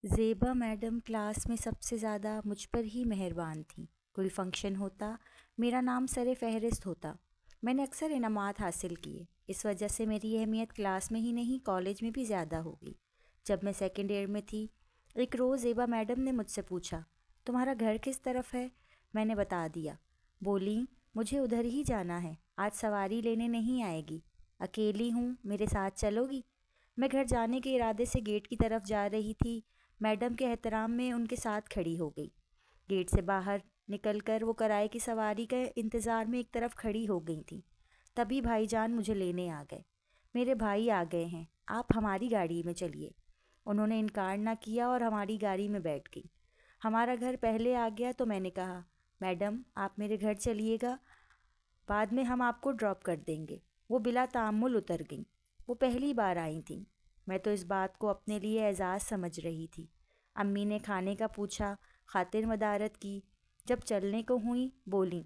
زیبا madam class میں سب سے زیادہ مجھ پر ہی مہربان تھیں۔ کوئی فنکشن ہوتا، میرا نام سر فہرست ہوتا۔ میں نے اکثر انعامات حاصل کیے، اس وجہ سے میری اہمیت کلاس میں ہی نہیں کالج میں بھی زیادہ ہو گئی۔ جب میں سیکنڈ ایئر میں تھی، ایک روز زیبا میڈم نے مجھ سے پوچھا، تمہارا گھر کس طرف ہے؟ میں نے بتا دیا۔ بولیں، مجھے ادھر ہی جانا ہے، آج سواری لینے نہیں آئے گی، اکیلی ہوں، میرے ساتھ چلو گی؟ میں گھر جانے کے ارادے سے گیٹ کی طرف جا رہی تھی، میڈم کے احترام میں ان کے ساتھ کھڑی ہو گئی۔ گیٹ سے باہر نکل کر وہ کرائے کی سواری کے انتظار میں ایک طرف کھڑی ہو گئی تھیں۔ تبھی بھائی جان مجھے لینے آ گئے۔ میرے بھائی آ گئے ہیں، آپ ہماری گاڑی میں چلیے۔ انہوں نے انکار نہ کیا اور ہماری گاڑی میں بیٹھ گئی۔ ہمارا گھر پہلے آ گیا تو میں نے کہا، میڈم آپ میرے گھر چلیے گا، بعد میں ہم آپ کو ڈراپ کر دیں گے۔ وہ بلا تعامل اتر گئیں۔ وہ پہلی بار آئی تھیں۔ میں تو اس بات کو اپنے لیے اعزاز سمجھ رہی تھی۔ امی نے کھانے کا پوچھا، خاطر مدارت کی۔ جب چلنے کو ہوئیں بولیں،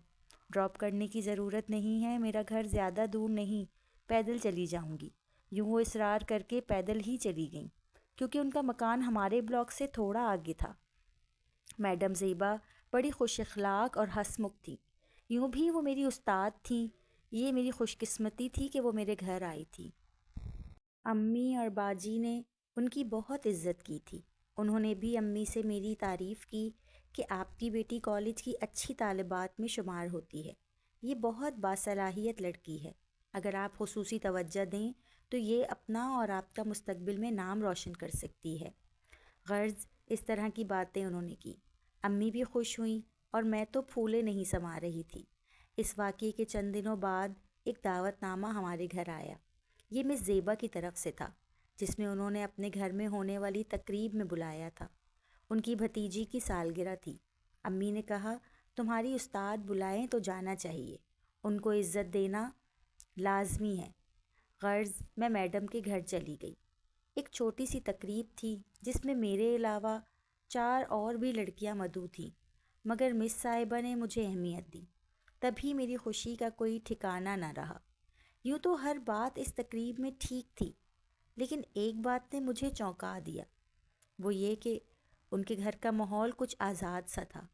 ڈراپ کرنے کی ضرورت نہیں ہے، میرا گھر زیادہ دور نہیں، پیدل چلی جاؤں گی۔ یوں وہ اصرار کر کے پیدل ہی چلی گئیں، کیونکہ ان کا مکان ہمارے بلاک سے تھوڑا آگے تھا۔ میڈم زیبا بڑی خوش اخلاق اور ہنس مکھ تھیں۔ یوں بھی وہ میری استاد تھیں۔ یہ میری خوش قسمتی تھی کہ وہ میرے گھر آئی تھی۔ امی اور باجی نے ان کی بہت عزت کی تھی۔ انہوں نے بھی امی سے میری تعریف کی کہ آپ کی بیٹی کالج کی اچھی طالبات میں شمار ہوتی ہے، یہ بہت باصلاحیت لڑکی ہے، اگر آپ خصوصی توجہ دیں تو یہ اپنا اور آپ کا مستقبل میں نام روشن کر سکتی ہے۔ غرض اس طرح کی باتیں انہوں نے کی۔ امی بھی خوش ہوئیں اور میں تو پھولے نہیں سما رہی تھی۔ اس واقعے کے چند دنوں بعد ایک دعوت نامہ ہمارے گھر آیا۔ یہ مس زیبا کی طرف سے تھا، جس میں انہوں نے اپنے گھر میں ہونے والی تقریب میں بلایا تھا۔ ان کی بھتیجی کی سالگرہ تھی۔ امی نے کہا، تمہاری استاد بلائیں تو جانا چاہیے، ان کو عزت دینا لازمی ہے۔ غرض میں میڈم کے گھر چلی گئی۔ ایک چھوٹی سی تقریب تھی جس میں میرے علاوہ 4 اور بھی لڑکیاں مدعو تھیں، مگر مس صاحبہ نے مجھے اہمیت دی۔ تبھی میری خوشی کا کوئی ٹھکانہ نہ رہا۔ یوں تو ہر بات اس تقریب میں ٹھیک تھی، لیکن ایک بات نے مجھے چونکا دیا، وہ یہ کہ ان کے گھر کا ماحول کچھ آزاد سا تھا۔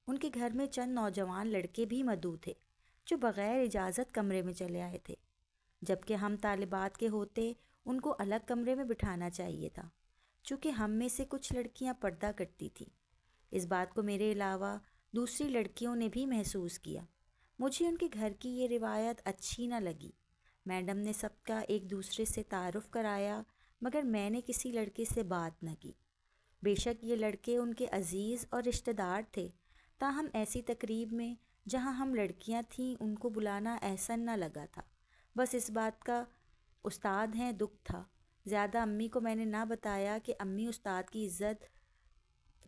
ان کے گھر میں چند نوجوان لڑکے بھی مدعو تھے، جو بغیر اجازت کمرے میں چلے آئے تھے، جبکہ ہم طالبات کے ہوتے ان کو الگ کمرے میں بٹھانا چاہیے تھا، چونکہ ہم میں سے کچھ لڑکیاں پردہ کرتی تھیں۔ اس بات کو میرے علاوہ دوسری لڑکیوں نے بھی محسوس کیا۔ مجھے ان کے گھر کی یہ روایت اچھی نہ لگی۔ میڈم نے سب کا ایک دوسرے سے تعارف کرایا، مگر میں نے کسی لڑکے سے بات نہ کی۔ بے شک یہ لڑکے ان کے عزیز اور رشتہ دار تھے، تاہم ایسی تقریب میں جہاں ہم لڑکیاں تھیں ان کو بلانا احسن نہ لگا تھا۔ بس اس بات کا استاد ہیں دکھ تھا۔ زیادہ امی کو میں نے نہ بتایا کہ امی استاد کی عزت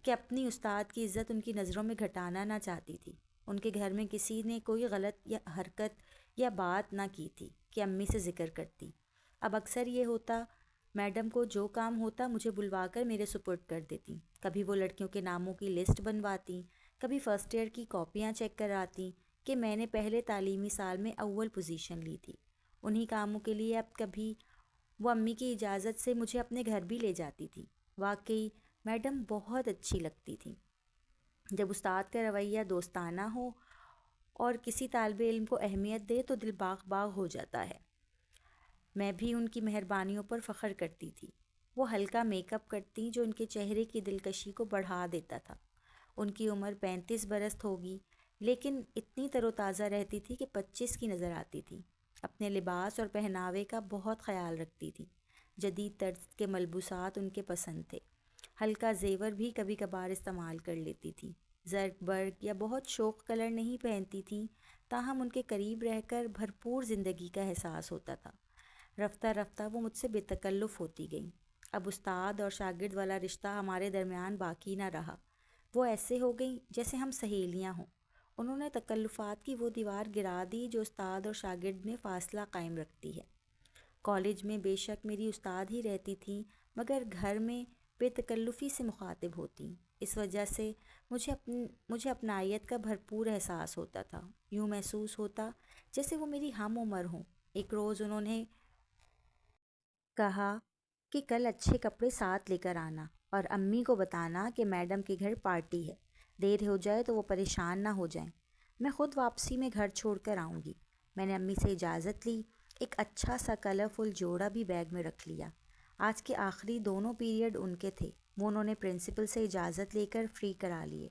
کہ اپنی استاد کی عزت ان کی نظروں میں گھٹانا نہ چاہتی تھی۔ ان کے گھر میں کسی نے کوئی غلط یا حرکت یا بات نہ کی تھی کہ امی سے ذکر کرتی۔ اب اکثر یہ ہوتا، میڈم کو جو کام ہوتا مجھے بلوا کر میرے سپرد کر دیتی۔ کبھی وہ لڑکیوں کے ناموں کی لسٹ بنواتی، کبھی فرسٹ ایئر کی کاپیاں چیک کراتی کہ میں نے پہلے تعلیمی سال میں اول پوزیشن لی تھی۔ انہی کاموں کے لیے اب کبھی وہ امی کی اجازت سے مجھے اپنے گھر بھی لے جاتی تھی۔ واقعی میڈم بہت اچھی لگتی تھی۔ جب استاد کا رویہ دوستانہ ہو اور کسی طالب علم کو اہمیت دے تو دل باغ باغ ہو جاتا ہے۔ میں بھی ان کی مہربانیوں پر فخر کرتی تھی۔ وہ ہلکا میک اپ کرتی جو ان کے چہرے کی دلکشی کو بڑھا دیتا تھا۔ ان کی عمر 35 برس ہوگی، لیکن اتنی تر و تازہ رہتی تھی کہ 25 کی نظر آتی تھی۔ اپنے لباس اور پہناوے کا بہت خیال رکھتی تھی۔ جدید طرز کے ملبوسات ان کے پسند تھے۔ ہلکا زیور بھی کبھی کبھار استعمال کر لیتی تھی۔ زرق برق یا بہت شوق کلر نہیں پہنتی تھیں، تاہم ان کے قریب رہ کر بھرپور زندگی کا احساس ہوتا تھا۔ رفتہ رفتہ وہ مجھ سے بے تکلف ہوتی گئیں۔ اب استاد اور شاگرد والا رشتہ ہمارے درمیان باقی نہ رہا۔ وہ ایسے ہو گئیں جیسے ہم سہیلیاں ہوں۔ انہوں نے تکلفات کی وہ دیوار گرا دی جو استاد اور شاگرد میں فاصلہ قائم رکھتی ہے۔ کالج میں بے شک میری استاد ہی رہتی تھیں، مگر گھر میں بے تکلفی سے مخاطب ہوتیں۔ اس وجہ سے مجھے اپنائیت کا بھرپور احساس ہوتا تھا۔ یوں محسوس ہوتا جیسے وہ میری ہم عمر ہوں۔ ایک روز انہوں نے کہا کہ کل اچھے کپڑے ساتھ لے کر آنا، اور امی کو بتانا کہ میڈم کے گھر پارٹی ہے، دیر ہو جائے تو وہ پریشان نہ ہو جائیں۔ میں خود واپسی میں گھر چھوڑ کر آؤں گی۔ میں نے امی سے اجازت لی، ایک اچھا سا کلرفل جوڑا بھی بیگ میں رکھ لیا۔ آج کے آخری دونوں پیریڈ ان کے تھے، وہ انہوں نے پرنسپل سے اجازت لے کر فری کرا لیے،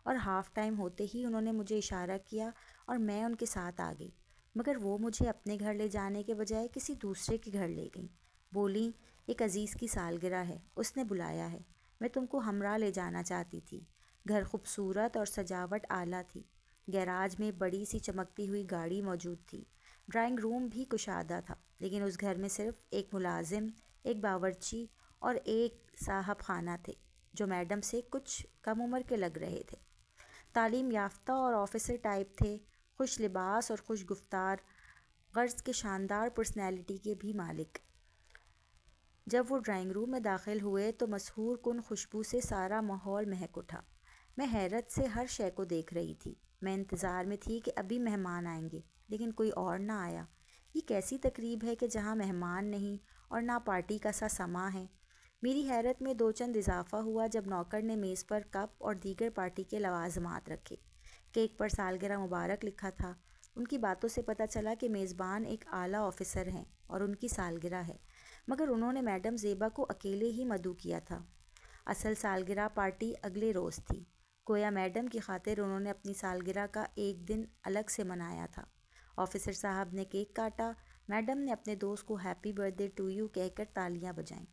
اور ہاف ٹائم ہوتے ہی انہوں نے مجھے اشارہ کیا اور میں ان کے ساتھ آ گئی، مگر وہ مجھے اپنے گھر لے جانے کے بجائے کسی دوسرے کے گھر لے گئیں۔ بولیں ایک عزیز کی سالگرہ ہے، اس نے بلایا ہے، میں تم کو ہمراہ لے جانا چاہتی تھی۔ گھر خوبصورت اور سجاوٹ اعلیٰ تھی۔ گیراج میں بڑی سی چمکتی ہوئی گاڑی موجود تھی۔ ڈرائنگ روم بھی کشادہ تھا، لیکن اس گھر میں صرف ایک ملازم، ایک باورچی اور ایک صاحب خانہ تھے، جو میڈم سے کچھ کم عمر کے لگ رہے تھے۔ تعلیم یافتہ اور آفیسر ٹائپ تھے، خوش لباس اور خوش گفتار، غرض کے شاندار پرسنالٹی کے بھی مالک۔ جب وہ ڈرائنگ روم میں داخل ہوئے تو مسحور کن خوشبو سے سارا ماحول مہک اٹھا۔ میں حیرت سے ہر شے کو دیکھ رہی تھی۔ میں انتظار میں تھی کہ ابھی مہمان آئیں گے، لیکن کوئی اور نہ آیا۔ یہ کیسی تقریب ہے کہ جہاں مہمان نہیں اور نہ پارٹی کا سا سماں ہے؟ میری حیرت میں دو چند اضافہ ہوا جب نوکر نے میز پر کپ اور دیگر پارٹی کے لوازمات رکھے۔ کیک پر سالگرہ مبارک لکھا تھا۔ ان کی باتوں سے پتہ چلا کہ میزبان ایک اعلیٰ آفیسر ہیں اور ان کی سالگرہ ہے، مگر انہوں نے میڈم زیبا کو اکیلے ہی مدعو کیا تھا۔ اصل سالگرہ پارٹی اگلے روز تھی۔ گویا میڈم کی خاطر انہوں نے اپنی سالگرہ کا ایک دن الگ سے منایا تھا۔ آفیسر صاحب نے کیک کاٹا، میڈم نے اپنے دوست کو happy birthday to you کہہ کر تالیاں بجائیں۔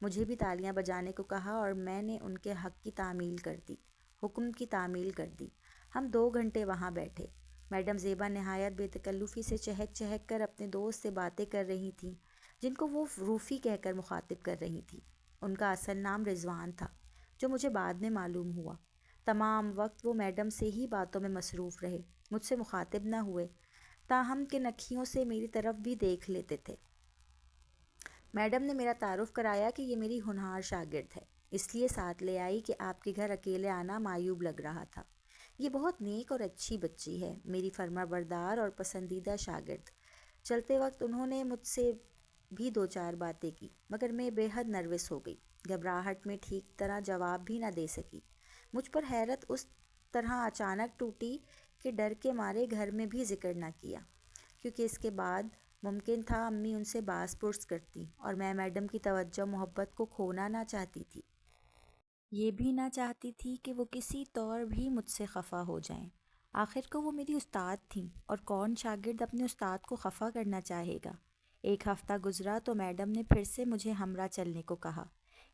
مجھے بھی تالیاں بجانے کو کہا اور میں نے ان کے حکم کی تعمیل کر دی۔ ہم 2 گھنٹے وہاں بیٹھے۔ میڈم زیبا نہایت بے تکلفی سے چہک چہک کر اپنے دوست سے باتیں کر رہی تھیں، جن کو وہ روفی کہہ کر مخاطب کر رہی تھیں۔ ان کا اصل نام رضوان تھا، جو مجھے بعد میں معلوم ہوا۔ تمام وقت وہ میڈم سے ہی باتوں میں مصروف رہے، مجھ سے مخاطب نہ ہوئے، تاہم کہ نکھیوں سے میری طرف بھی دیکھ لیتے تھے۔ میڈم نے میرا تعارف کرایا کہ یہ میری ہونہار شاگرد ہے، اس لیے ساتھ لے آئی کہ آپ کے گھر اکیلے آنا معیوب لگ رہا تھا۔ یہ بہت نیک اور اچھی بچی ہے، میری فرما بردار اور پسندیدہ شاگرد۔ چلتے وقت انہوں نے مجھ سے بھی 2-4 باتیں کی، مگر میں بے حد نروس ہو گئی، گھبراہٹ میں ٹھیک طرح جواب بھی نہ دے سکی۔ مجھ پر حیرت اس طرح اچانک ٹوٹی کہ ڈر کے مارے گھر میں بھی ذکر نہ کیا، کیونکہ اس کے بعد ممکن تھا امی ان سے باز پرس کرتی، اور میں میڈم کی توجہ محبت کو کھونا نہ چاہتی تھی۔ یہ بھی نہ چاہتی تھی کہ وہ کسی طور بھی مجھ سے خفا ہو جائیں۔ آخر کو وہ میری استاد تھیں، اور کون شاگرد اپنے استاد کو خفا کرنا چاہے گا؟ 1 ہفتہ گزرا تو میڈم نے پھر سے مجھے ہمراہ چلنے کو کہا۔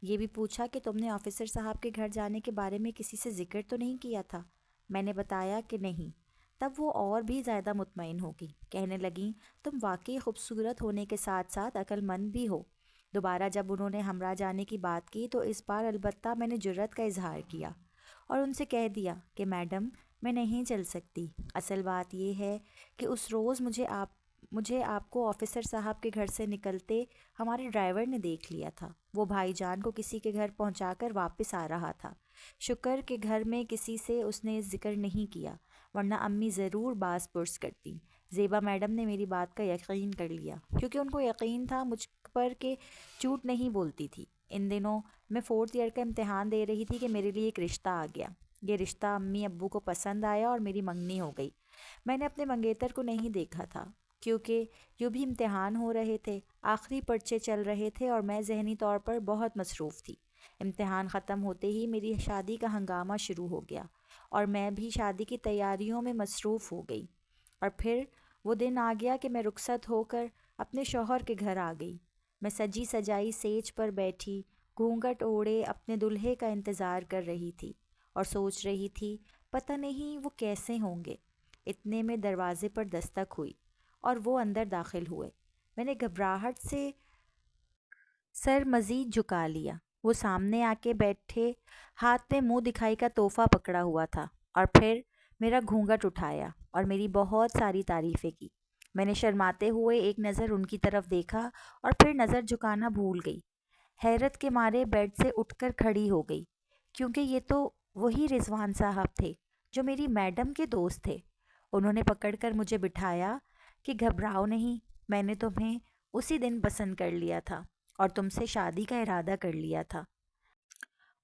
یہ بھی پوچھا کہ تم نے آفیسر صاحب کے گھر جانے کے بارے میں کسی سے ذکر تو نہیں کیا تھا؟ میں نے بتایا کہ نہیں۔ تب وہ اور بھی زیادہ مطمئن ہو گئی، کہنے لگیں تم واقعی خوبصورت ہونے کے ساتھ ساتھ عقل مند بھی ہو۔ دوبارہ جب انہوں نے ہمراہ جانے کی بات کی تو اس بار البتہ میں نے جرأت کا اظہار کیا اور ان سے کہہ دیا کہ میڈم میں نہیں چل سکتی۔ اصل بات یہ ہے کہ اس روز مجھے آپ کو آفیسر صاحب کے گھر سے نکلتے ہمارے ڈرائیور نے دیکھ لیا تھا۔ وہ بھائی جان کو کسی کے گھر پہنچا کر واپس آ رہا تھا۔ شکر کہ گھر میں کسی سے اس نے ذکر نہیں کیا، ورنہ امی ضرور باز پرس کرتی۔ زیبا میڈم نے میری بات کا یقین کر لیا، کیونکہ ان کو یقین تھا مجھ پر کہ جھوٹ نہیں بولتی تھی۔ ان دنوں میں 4th ایئر کا امتحان دے رہی تھی کہ میرے لیے ایک رشتہ آ گیا۔ یہ رشتہ امی ابو کو پسند آیا اور میری منگنی ہو گئی۔ میں نے اپنے منگیتر کو نہیں دیکھا تھا، کیونکہ یوں بھی امتحان ہو رہے تھے، آخری پرچے چل رہے تھے اور میں ذہنی طور پر بہت مصروف تھی۔ امتحان ختم ہوتے ہی میری شادی کا ہنگامہ شروع ہو گیا، اور میں بھی شادی کی تیاریوں میں مصروف ہو گئی۔ اور پھر وہ دن آ گیا کہ میں رخصت ہو کر اپنے شوہر کے گھر آ گئی۔ میں سجی سجائی سیج پر بیٹھی، گھونگھٹ اوڑھے اپنے دلہے کا انتظار کر رہی تھی اور سوچ رہی تھی پتہ نہیں وہ کیسے ہوں گے۔ اتنے میں دروازے پر دستک ہوئی اور وہ اندر داخل ہوئے۔ میں نے گھبراہٹ سے سر مزید جھکا لیا۔ وہ سامنے آ کے بیٹھے، ہاتھ میں منہ دکھائی کا تحفہ پکڑا ہوا تھا، اور پھر میرا گھونگھٹ اٹھایا اور میری بہت ساری تعریفیں کی۔ میں نے شرماتے ہوئے ایک نظر ان کی طرف دیکھا اور پھر نظر جھکانا بھول گئی۔ حیرت کے مارے بیڈ سے اٹھ کر کھڑی ہو گئی، کیونکہ یہ تو وہی رضوان صاحب تھے جو میری میڈم کے دوست تھے۔ انہوں نے پکڑ کر مجھے بٹھایا کہ گھبراؤ نہیں، میں نے تمہیں اسی دن پسند کر لیا تھا اور تم سے شادی کا ارادہ کر لیا تھا۔